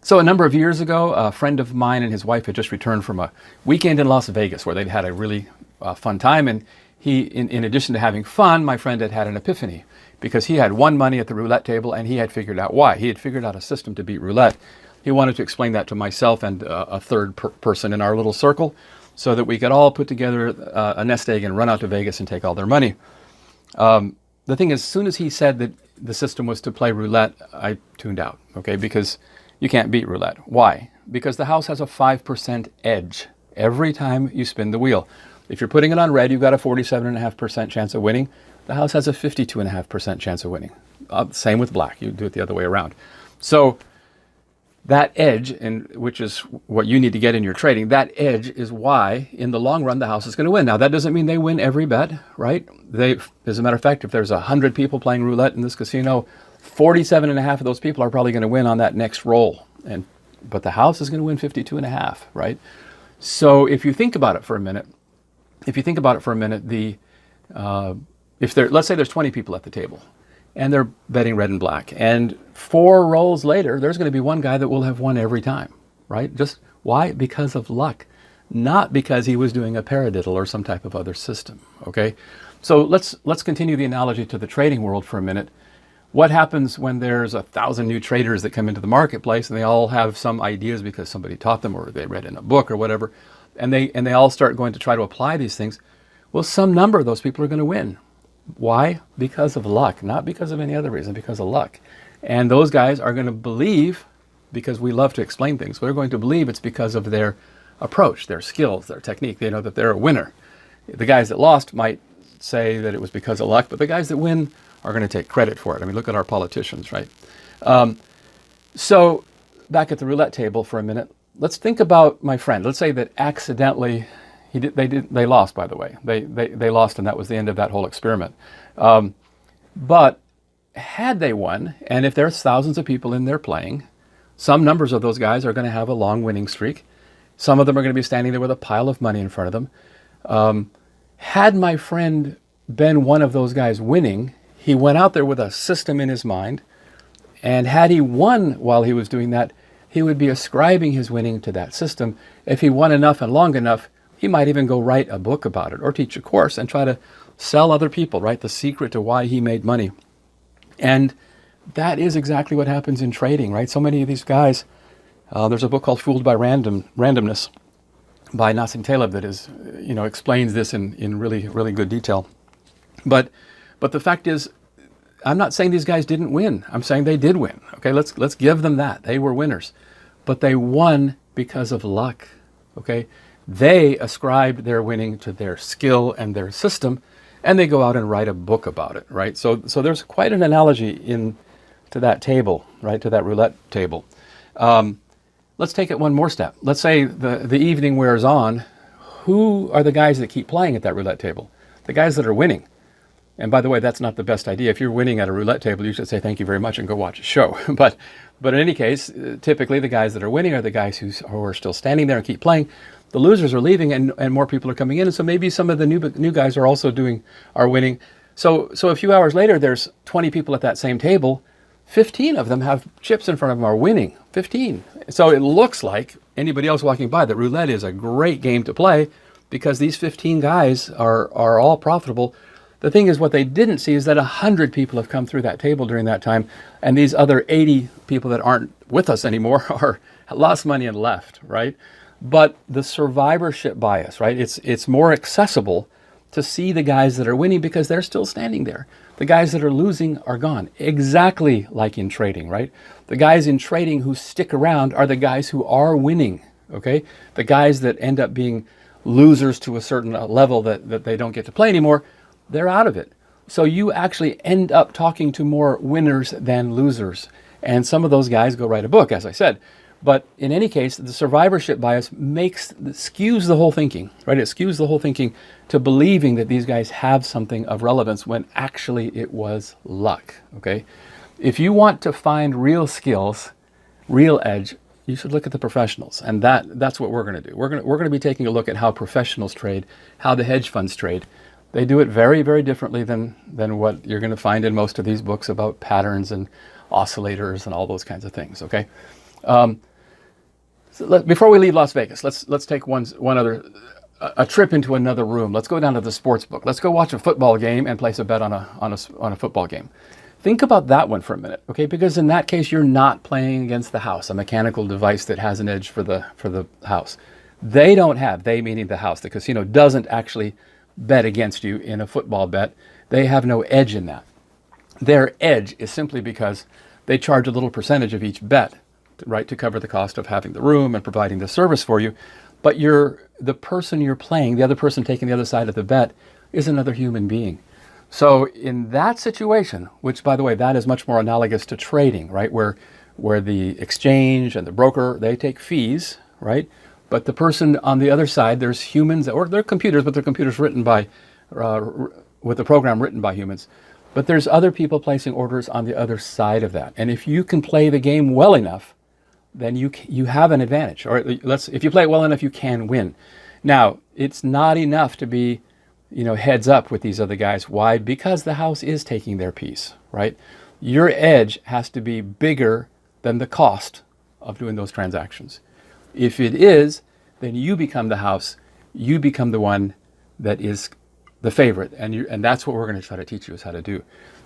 So a number of years ago, a friend of mine and his wife had just returned from a weekend in Las Vegas where they'd had a really fun time. And in addition to having fun, my friend had an epiphany because he had won money at the roulette table and he had figured out why. He had figured out a system to beat roulette. He wanted to explain that to myself and a third person in our little circle so that we could all put together a nest egg and run out to Vegas and take all their money. The thing is, as soon as he said that the system was to play roulette, I tuned out, okay, because you can't beat roulette. Why? Because the house has a 5% edge every time you spin the wheel. If you're putting it on red, you've got a 47.5% chance of winning. The house has a 52.5% chance of winning. Same with black. You do it the other way around. So that edge, which is what you need to get in your trading, that edge is why, in the long run, the house is going to win. Now, that doesn't mean they win every bet, right? As a matter of fact, if there's 100 people playing roulette in this casino, 47.5 of those people are probably going to win on that next roll. But the house is going to win 52.5, right? So if you think about it for a minute, let's say there's 20 people at the table, and they're betting red and black. And 4 rolls later, there's going to be one guy that will have won every time, right? Just why? Because of luck, not because he was doing a paradiddle or some type of other system, okay? So let's continue the analogy to the trading world for a minute. What happens when there's 1,000 new traders that come into the marketplace and they all have some ideas because somebody taught them or they read in a book or whatever, and they all start going to try to apply these things? Well, some number of those people are going to win. Why? Because of luck, not because of any other reason, because of luck. And those guys are going to believe, because we love to explain things, they're going to believe it's because of their approach, their skills, their technique. They know that they're a winner. The guys that lost might say that it was because of luck, but the guys that win are going to take credit for it. I mean, look at our politicians, right? So back at the roulette table for a minute, let's think about my friend. Let's say that accidentally they lost, by the way. They lost, and that was the end of that whole experiment. But had they won, and if there's thousands of people in there playing, some numbers of those guys are going to have a long winning streak. Some of them are going to be standing there with a pile of money in front of them. Had my friend been one of those guys winning, he went out there with a system in his mind, and had he won while he was doing that, he would be ascribing his winning to that system. If he won enough and long enough, he might even go write a book about it or teach a course and try to sell other people, right? The secret to why he made money. And that is exactly what happens in trading, right? So many of these guys, there's a book called Fooled by Randomness by Nassim Taleb that explains this in really, really good detail. But the fact is, I'm not saying these guys didn't win. I'm saying they did win. Okay, let's give them that. They were winners. But they won because of luck. Okay? They ascribed their winning to their skill and their system, and they go out and write a book about it, right? So there's quite an analogy to that table, right? To that roulette table. Let's take it one more step. Let's say the evening wears on. Who are the guys that keep playing at that roulette table? The guys that are winning. And by the way, that's not the best idea. If you're winning at a roulette table, you should say thank you very much and go watch a show. But in any case, typically the guys that are winning are the guys who are still standing there and keep playing. The losers are leaving and more people are coming in. And so maybe some of the new guys are also are winning. So a few hours later, there's 20 people at that same table. 15 of them have chips in front of them are winning. 15. So it looks like anybody else walking by that roulette is a great game to play because these 15 guys are all profitable. The thing is, what they didn't see is that 100 people have come through that table during that time, and these other 80 people that aren't with us anymore are lost money and left, right? But the survivorship bias, right? It's more accessible to see the guys that are winning because they're still standing there. The guys that are losing are gone. Exactly like in trading, right? The guys in trading who stick around are the guys who are winning, okay? The guys that end up being losers to a certain level that they don't get to play anymore, they're out of it. So you actually end up talking to more winners than losers. And some of those guys go write a book, as I said. But in any case, the survivorship bias skews the whole thinking, right? It skews the whole thinking to believing that these guys have something of relevance when actually it was luck, okay? If you want to find real skills, real edge, you should look at the professionals. And that's what we're going to do. We're going to be taking a look at how professionals trade, how the hedge funds trade. They do it very, very differently than what you're going to find in most of these books about patterns and oscillators and all those kinds of things, okay? So before we leave Las Vegas, let's take one other a trip into another room. Let's go down to the sports book. Let's go watch a football game and place a bet on a football game. Think about that one for a minute, okay? Because in that case, you're not playing against the house, a mechanical device that has an edge for the house. They don't have, they meaning the house. The casino doesn't actually bet against you in a football bet. They have no edge in that. Their edge is simply because they charge a little percentage of each bet, right, to cover the cost of having the room and providing the service for you. But the person you're playing, the other person taking the other side of the bet, is another human being. So in that situation, which by the way, that is much more analogous to trading, right, where the exchange and the broker, they take fees, right? But the person on the other side, there's humans, or they're computers, but they're computers written by, with a program written by humans. But there's other people placing orders on the other side of that. And if you can play the game well enough, then you have an advantage. Or if you play it well enough, you can win. Now, it's not enough to be, heads up with these other guys. Why? Because the house is taking their piece, right? Your edge has to be bigger than the cost of doing those transactions. If it is, then you become the house. You become the one that is the favorite, and that's what we're going to try to teach you is how to do.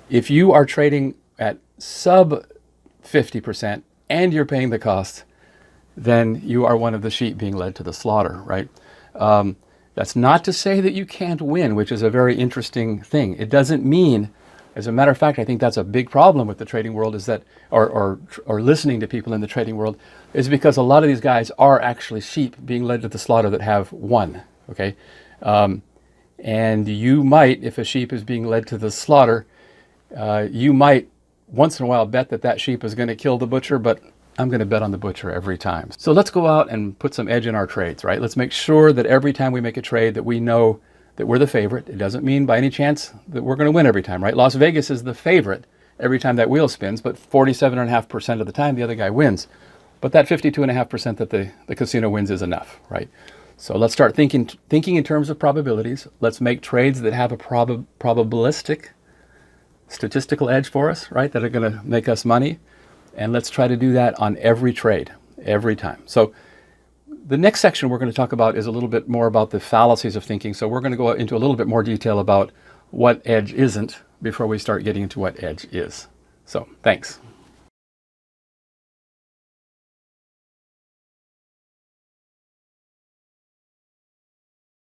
If you are trading at sub 50% and you're paying the cost, then you are one of the sheep being led to the slaughter, right? That's not to say that you can't win, which is a very interesting thing. It doesn't mean, as a matter of fact, I think that's a big problem with the trading world is that, or listening to people in the trading world, is because a lot of these guys are actually sheep being led to the slaughter that have won, okay? And you might, if a sheep is being led to the slaughter, you might once in a while bet that sheep is going to kill the butcher, but I'm going to bet on the butcher every time. So let's go out and put some edge in our trades, right? Let's make sure that every time we make a trade that we know that we're the favorite. It doesn't mean by any chance that we're going to win every time, right? Las Vegas is the favorite every time that wheel spins, but 47.5% of the time the other guy wins. But that 52.5% that the casino wins is enough, right? So let's start thinking in terms of probabilities. Let's make trades that have a probabilistic statistical edge for us, right? That are going to make us money. And let's try to do that on every trade, every time. So the next section we're going to talk about is a little bit more about the fallacies of thinking. So we're going to go into a little bit more detail about what edge isn't before we start getting into what edge is. So thanks.